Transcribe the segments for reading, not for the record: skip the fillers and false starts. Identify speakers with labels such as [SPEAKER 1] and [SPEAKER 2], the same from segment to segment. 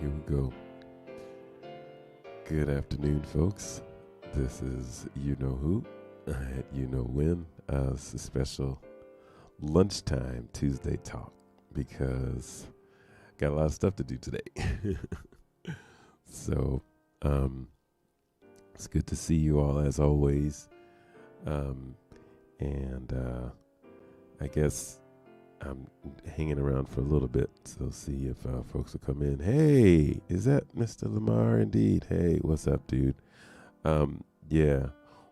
[SPEAKER 1] Here we go. Good afternoon, folks. This is You Know Who, You Know When. It's a special lunchtime Tuesday talk because got a lot of stuff to do today. So, it's good to see you all as always. And I guess I'm hanging around for a little bit, so see if folks will come in. Hey, is that Mr. Lamar? Indeed. Hey, what's up, dude? Yeah.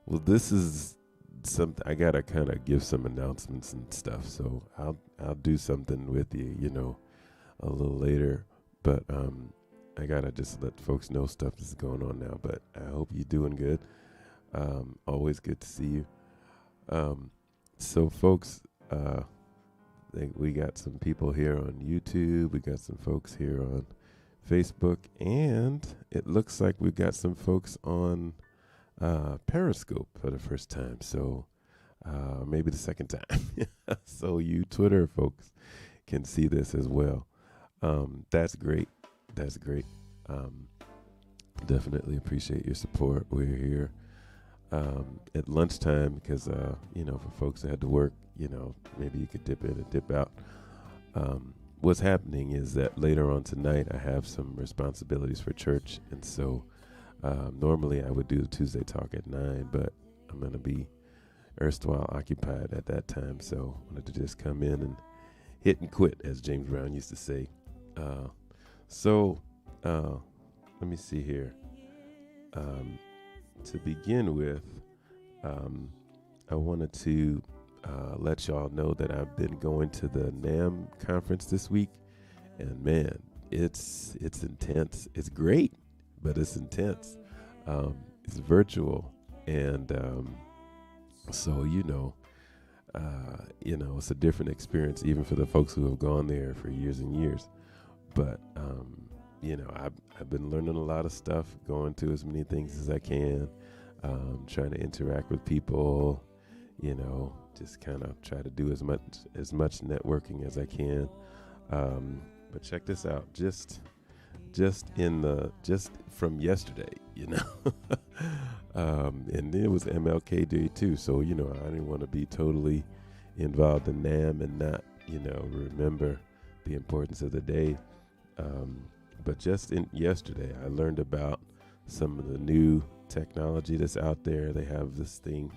[SPEAKER 1] Well, this is something I gotta kind of give some announcements and stuff. So I'll do something with you, a little later. But I gotta just let folks know stuff is going on now. But I hope you're doing good. Always good to see you. So folks, we got some people here on YouTube. We got some folks here on Facebook, and it looks like we've got some folks on Periscope for the first time. So maybe the second time. So you Twitter folks can see this as well. That's great. That's great. Definitely appreciate your support. We're here at lunchtime because, for folks that had to work, maybe you could dip in and dip out. What's happening is that later on tonight, I have some responsibilities for church. And so normally I would do the Tuesday talk at 9, but I'm going to be erstwhile occupied at that time. So I wanted to just come in and hit and quit, as James Brown used to say. Let me see here. To begin with, I wanted to let y'all know that I've been going to the NAMM conference this week, and man, it's intense. It's great, but it's intense. It's virtual, and so it's a different experience, even for the folks who have gone there for years and years. But I've been learning a lot of stuff, going to as many things as I can, trying to interact with people, just kind of try to do as much networking as I can. But check this out, just from yesterday, and it was MLK Day too. So, I didn't want to be totally involved in NAMM and not, remember the importance of the day. But just yesterday, I learned about some of the new technology that's out there. They have this thing.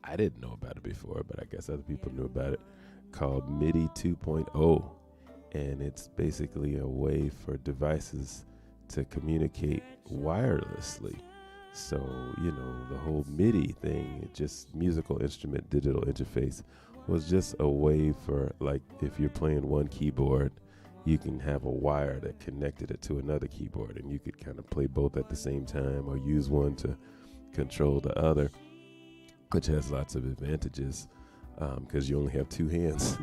[SPEAKER 1] I didn't know about it before, but I guess other people knew about it, called MIDI 2.0. And it's basically a way for devices to communicate wirelessly. So, the whole MIDI thing, just musical instrument digital interface, was just a way for, like, if you're playing one keyboard, you can have a wire that connected it to another keyboard, and you could kind of play both at the same time or use one to control the other, which has lots of advantages because you only have two hands.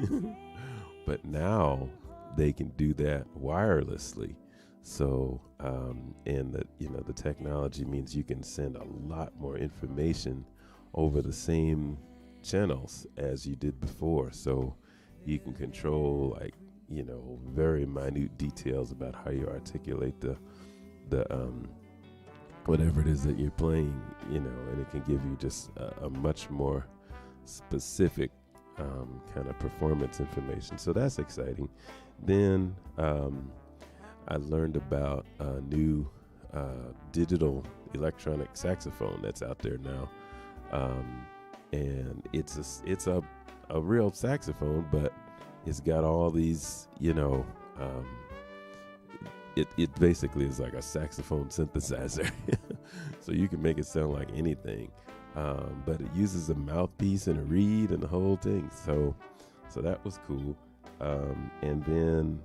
[SPEAKER 1] But now they can do that wirelessly. So, and the technology means you can send a lot more information over the same channels as you did before. So you can control, like, very minute details about how you articulate the whatever it is that you're playing, and it can give you just a much more specific kind of performance information. So that's exciting. Then I learned about a new digital electronic saxophone that's out there now, and it's a real saxophone, but it's got all these, it basically is like a saxophone synthesizer. So you can make it sound like anything. But it uses a mouthpiece and a reed and the whole thing. So that was cool. And then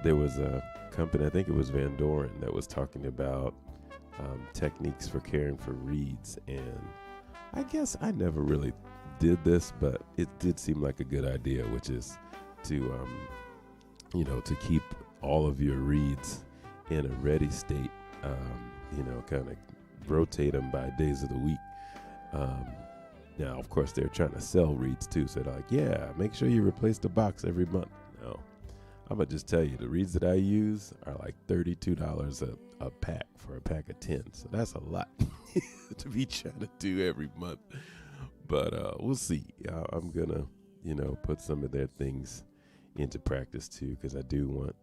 [SPEAKER 1] there was a company, I think it was Van Doren, that was talking about techniques for caring for reeds. And I guess I never really did this, but it did seem like a good idea, which is to to keep all of your reeds in a ready state, kind of rotate them by days of the week. Now, of course, they're trying to sell reeds too, so they're like, yeah, make sure you replace the box every month. No, I'm gonna just tell you, the reeds that I use are like $32 a pack for a pack of 10. So that's a lot to be trying to do every month. But we'll see. I'm gonna, put some of their things into practice too, because I do want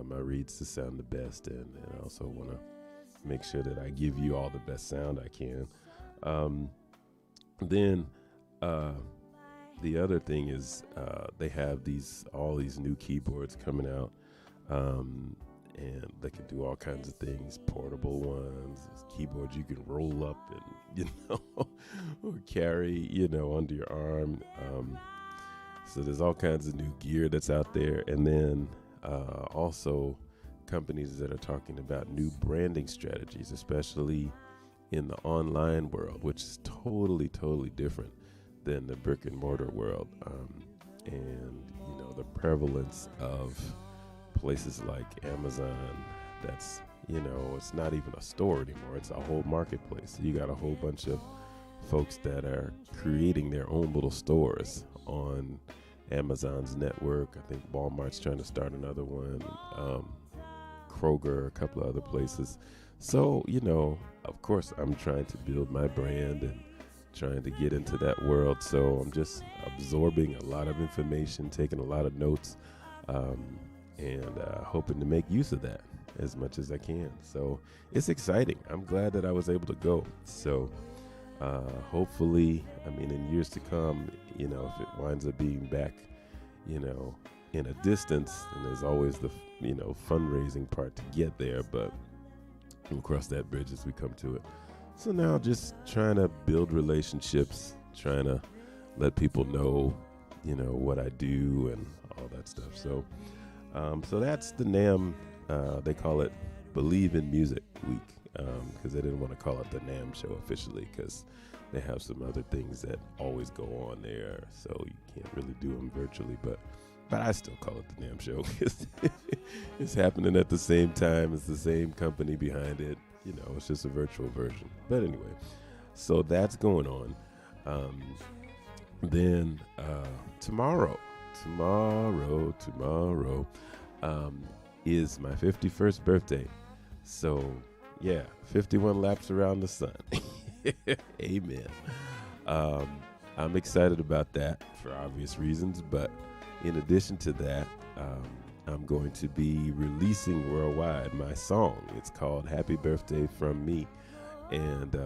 [SPEAKER 1] my reeds to sound the best, and I also want to make sure that I give you all the best sound I can. Then the other thing is they have all these new keyboards coming out, and they can do all kinds of things, portable ones, keyboards you can roll up and or carry under your arm. So there's all kinds of new gear that's out there, and then also companies that are talking about new branding strategies, especially in the online world, which is totally different than the brick and mortar world. And the prevalence of places like Amazon, that's it's not even a store anymore, it's a whole marketplace. You got a whole bunch of folks that are creating their own little stores on Amazon's network. I think Walmart's trying to start another one, Kroger, a couple of other places. So of course I'm trying to build my brand and trying to get into that world. So I'm just absorbing a lot of information, taking a lot of notes, and hoping to make use of that as much as I can. So it's exciting. I'm glad that I was able to go. So hopefully, in years to come, if it winds up being back, in a distance, and there's always the, fundraising part to get there, but we'll cross that bridge as we come to it. So now just trying to build relationships, trying to let people know, what I do and all that stuff. So, so that's the NAMM, they call it Believe in Music Week, because they didn't want to call it the NAMM show officially, because they have some other things that always go on there, so you can't really do them virtually, but I still call it the NAMM show because it's happening at the same time. It's the same company behind it. It's just a virtual version. But anyway, so that's going on. Then tomorrow is my 51st birthday. So yeah, 51 laps around the sun. Amen. I'm excited about that for obvious reasons, but in addition to that, I'm going to be releasing worldwide my song. It's called Happy Birthday From Me. And,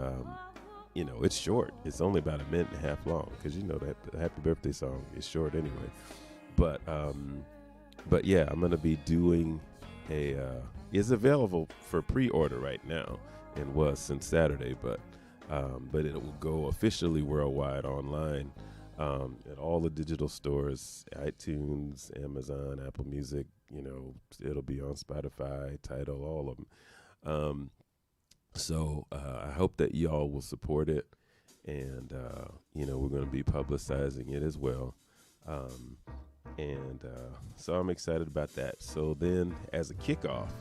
[SPEAKER 1] it's short. It's only about a minute and a half long, because that the Happy Birthday song is short anyway. But yeah, I'm going to be doing it's available for pre-order right now, and was since Saturday, but it will go officially worldwide online at all the digital stores, iTunes, Amazon, Apple Music. It'll be on Spotify, Tidal, all of them. So I hope that y'all will support it, and we're going to be publicizing it as well. So I'm excited about that. So then, as a kickoff,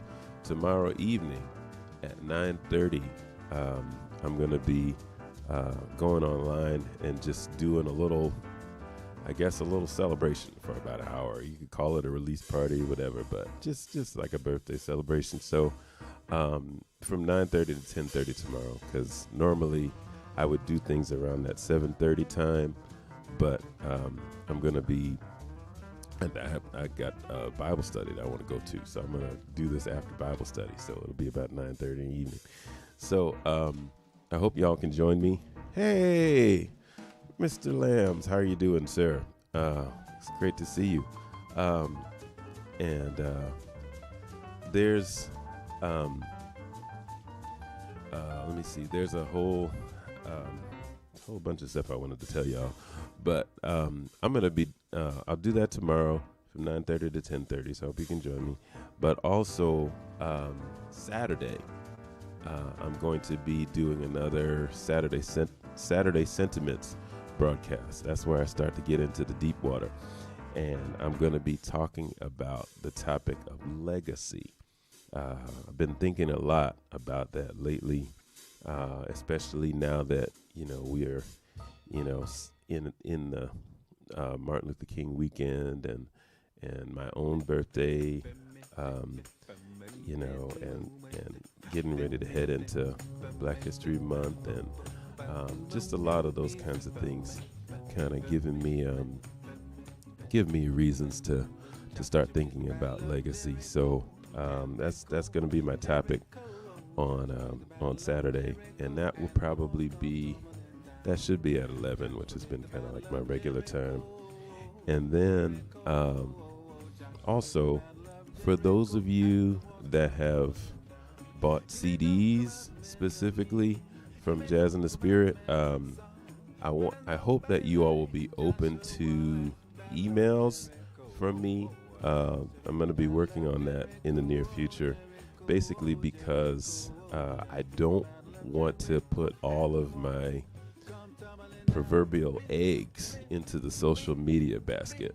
[SPEAKER 1] tomorrow evening at 9:30, I'm going to be going online and just doing a little celebration for about an hour. You could call it a release party, whatever, but just like a birthday celebration. So from 9:30 to 10:30 tomorrow, because normally I would do things around that 7:30 time, but I'm going to be, I got a Bible study that I want to go to, so I'm going to do this after Bible study, so it'll be about 9:30 in the evening. So I hope y'all can join me. Hey, Mr. Lambs, how are you doing, sir? It's great to see you. There's, let me see, there's a whole bunch of stuff I wanted to tell y'all, but I'm going to be, I'll do that tomorrow from 9:30 to 10:30, so I hope you can join me. But also Saturday, I'm going to be doing another Saturday Sentiments broadcast. That's where I start to get into the deep water. And I'm going to be talking about the topic of legacy. I've been thinking a lot about that lately, especially now that, we are, in the Martin Luther King weekend, and my own birthday, um, and getting ready to head into Black History Month, and just a lot of those kinds of things, kind of give me reasons to start thinking about legacy. So that's going to be my topic on Saturday, and that will probably be that should be at 11, which has been kind of like my regular time. And then also, for those of you that have bought CDs specifically from Jazz in the Spirit, I hope that you all will be open to emails from me. I'm going to be working on that in the near future, basically because I don't want to put all of my proverbial eggs into the social media basket.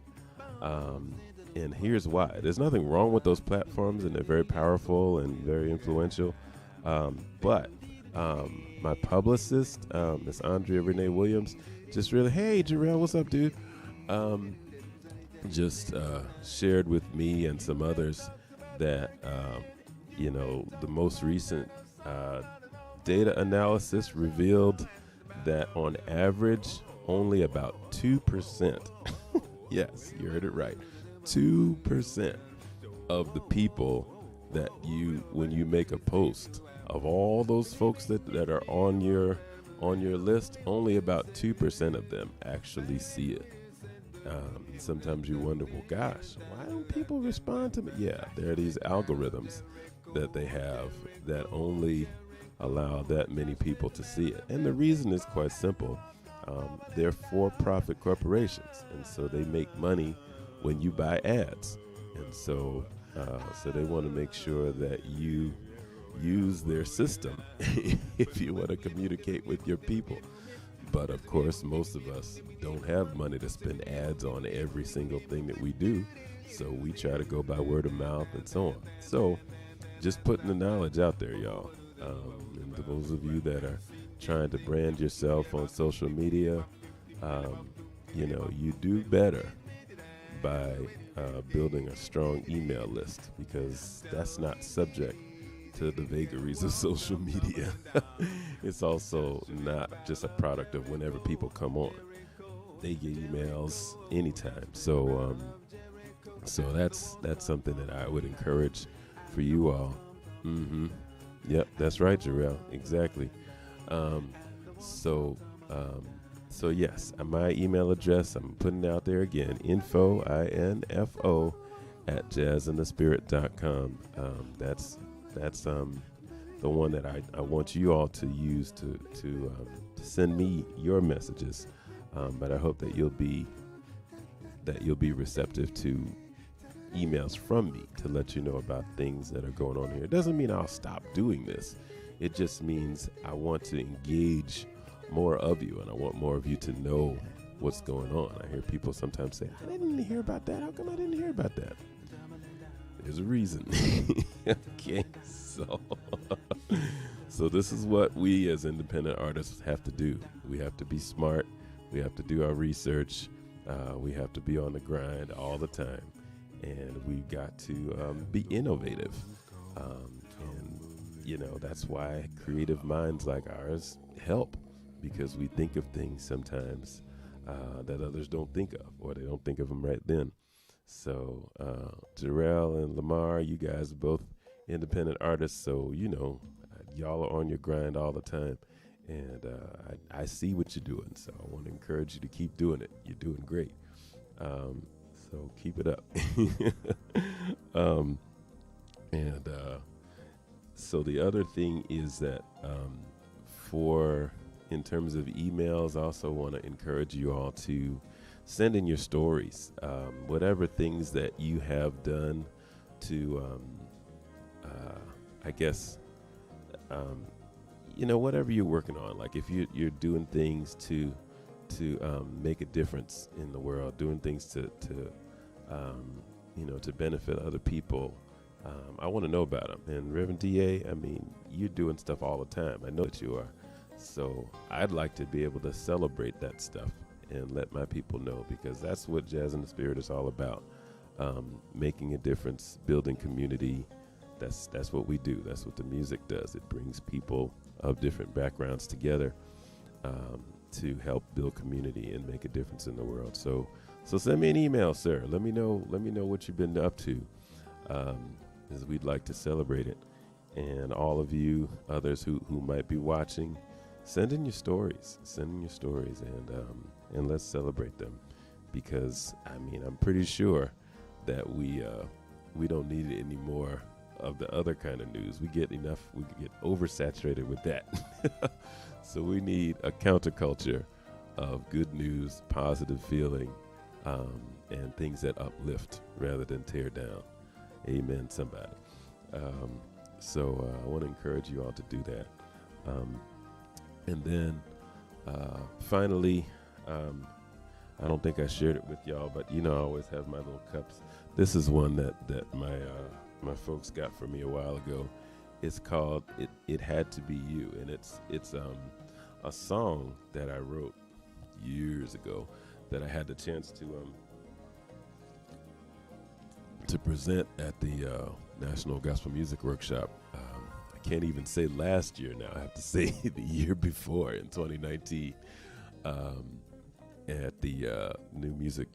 [SPEAKER 1] And here's why. There's nothing wrong with those platforms, and they're very powerful and very influential. But my publicist, Miss Andrea Renee Williams, just really, hey, Jarrell, what's up, dude? Just shared with me and some others that, the most recent data analysis revealed that on average, only about 2%, yes, you heard it right, 2% of the people that when you make a post, of all those folks that are on your list, only about 2% of them actually see it. Sometimes you wonder, well, gosh, why don't people respond to me? Yeah, there are these algorithms that they have that only allow that many people to see it. And the reason is quite simple. They're for-profit corporations, and so they make money when you buy ads. And so they want to make sure that you use their system if you want to communicate with your people. But of course, most of us don't have money to spend ads on every single thing that we do. So we try to go by word of mouth and so on. So just putting the knowledge out there, y'all. And to those of you that are trying to brand yourself on social media, you do better by building a strong email list, because that's not subject to the vagaries of social media. It's also not just a product of whenever people come on. They get emails anytime. So that's something that I would encourage for you all. Mm-hmm. Yep, that's right, Jarrell. Exactly. So yes, my email address, I'm putting it out there again, info, INFO, @jazzinthespirit.com. That's the one that I want you all to use to send me your messages. But I hope that you'll be receptive to emails from me to let you know about things that are going on here. It doesn't mean I'll stop doing this. It just means I want to engage more of you, and I want more of you to know what's going on. I hear people sometimes say, I didn't hear about that. How come I didn't hear about that? There's a reason. Okay, so this is what we as independent artists have to do. We have to be smart. We have to do our research. We have to be on the grind all the time. And we've got to be innovative. And that's why creative minds like ours help, because we think of things sometimes that others don't think of, or they don't think of them right then. So Jarrell and Lamar, you guys are both independent artists, so y'all are on your grind all the time, and I see what you're doing, so I want to encourage you to keep doing it. You're doing great, so keep it up. So the other thing is that in terms of emails, I also want to encourage you all to send in your stories, whatever things that you have done to, whatever you're working on. Like if you're doing things to make a difference in the world, doing things to benefit other people. I want to know about them. And Reverend D.A., you're doing stuff all the time. I know that you are. So I'd like to be able to celebrate that stuff and let my people know, because that's what Jazz in the Spirit is all about. making a difference, building community. That's what we do. That's what the music does. It brings people of different backgrounds together to help build community and make a difference in the world. So send me an email, sir. Let me know what you've been up to, as we'd like to celebrate it. And all of you others who might be watching, send in your stories. And let's celebrate them, because I'm pretty sure that we don't need any more of the other kind of news. We get oversaturated with that. So we need a counterculture of good news, positive feeling, and things that uplift rather than tear down. Amen, somebody. So I want to encourage you all to do that. And then finally, I don't think I shared it with y'all, but I always have my little cups. This is one that my folks got for me a while ago. It's called "It Had to Be You," and it's a song that I wrote years ago that I had the chance to present at the National Gospel Music Workshop. I can't even say last year now. I have to say the year before, in 2019, at the New Music.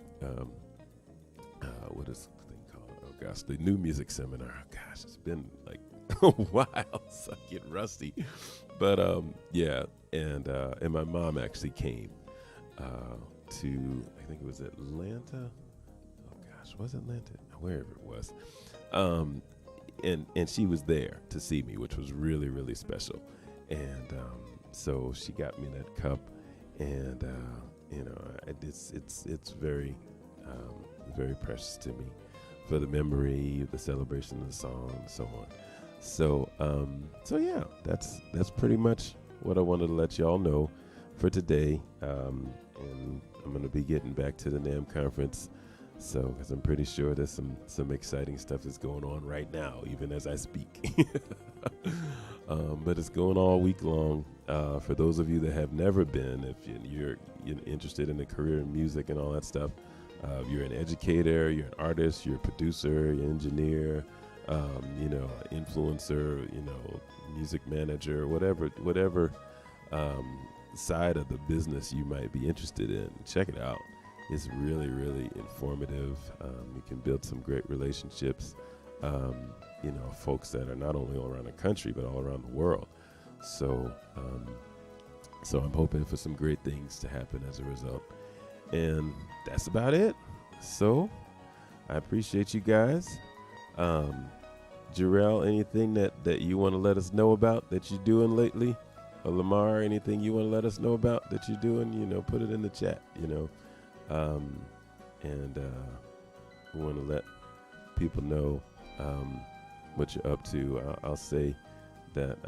[SPEAKER 1] What is the thing called? Oh gosh, the New Music Seminar. Oh gosh, it's been like a while, so I get rusty. But yeah, and my mom actually came to, I think it was Atlanta. Oh gosh, was it Atlanta? Wherever it was. And she was there to see me, which was really, really special. And so she got me that cup, and it's very very precious to me, for the memory, the celebration of the song, and so on. So yeah, that's pretty much what I wanted to let y'all know for today. And I'm going to be getting back to the NAMM conference. So, because I'm pretty sure there's some exciting stuff that's going on right now, even as I speak. But it's going all week long. For those of you that have never been, if you're interested in a career in music and all that stuff, you're an educator, you're an artist, you're a producer, you're an engineer, influencer, music manager, whatever side of the business you might be interested in, check it out. It's really, really informative. You can build some great relationships, folks that are not only all around the country, but all around the world. So I'm hoping for some great things to happen as a result. And that's about it. So I appreciate you guys. Jarrell, anything that you want to let us know about that you're doing lately? Or Lamar, anything you want to let us know about that you're doing? Put it in the chat, and we want to let people know what you're up to. I'll say that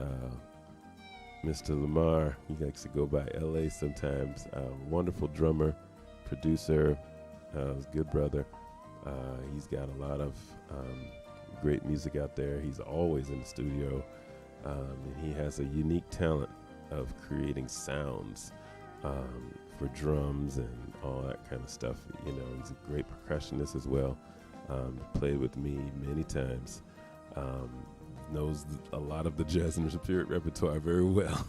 [SPEAKER 1] Mr. Lamar, he likes to go by LA sometimes. Wonderful drummer, producer, good brother. He's got a lot of great music out there. He's always in the studio, and he has a unique talent of creating sounds for drums and all that kind of stuff. He's a great percussionist as well. Played with me many times. Knows a lot of the jazz and spirit repertoire very well.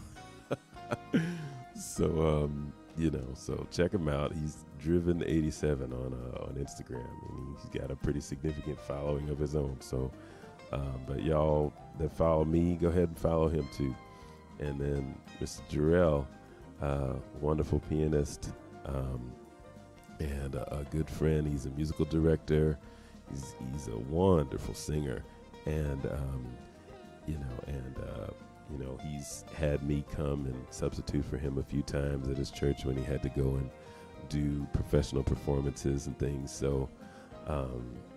[SPEAKER 1] So so check him out. He's Driven87 on Instagram, and he's got a pretty significant following of his own. So, but y'all that follow me, go ahead and follow him too. And then Mr. Jarrell, wonderful pianist, and a good friend. He's a musical director. He's a wonderful singer, and he's had me come and substitute for him a few times at his church when he had to go and do professional performances and things. So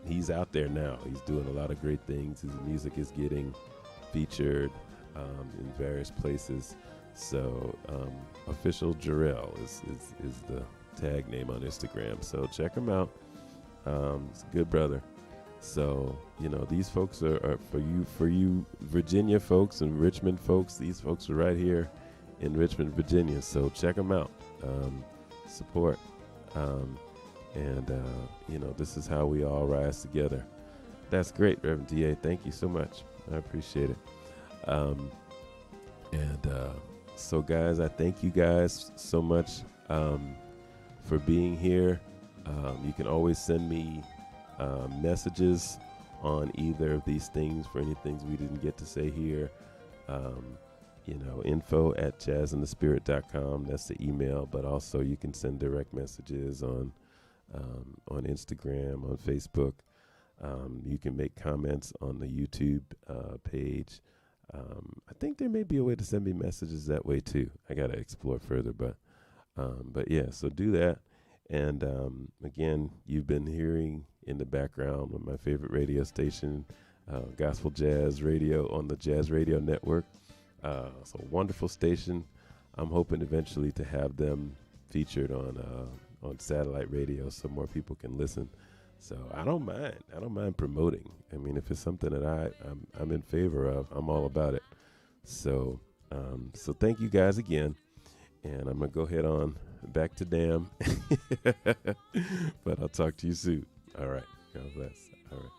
[SPEAKER 1] he's out there now. He's doing a lot of great things. His music is getting featured in various places. So official Jarrell is the tag name on Instagram. So check him out. He's a good brother. So, these folks are for you Virginia folks and Richmond folks. These folks are right here in Richmond, Virginia. So check them out. Support. And, this is how we all rise together. That's great, Reverend D.A. Thank you so much. I appreciate it. So, guys, I thank you guys so much for being here. You can always send me messages on either of these things for any things we didn't get to say here. info@jazzandthespirit.com. That's the email, but also you can send direct messages on Instagram, on Facebook. You can make comments on the YouTube page. I think there may be a way to send me messages that way too. I got to explore further, but yeah, so do that. And again, you've been hearing in the background on my favorite radio station, Gospel Jazz Radio on the Jazz Radio Network. It's a wonderful station. I'm hoping eventually to have them featured on satellite radio so more people can listen. So I don't mind promoting. I mean, if it's something that I'm in favor of, I'm all about it. So thank you guys again. And I'm going to go ahead on back to Damn. But I'll talk to you soon. All right. God bless. All right.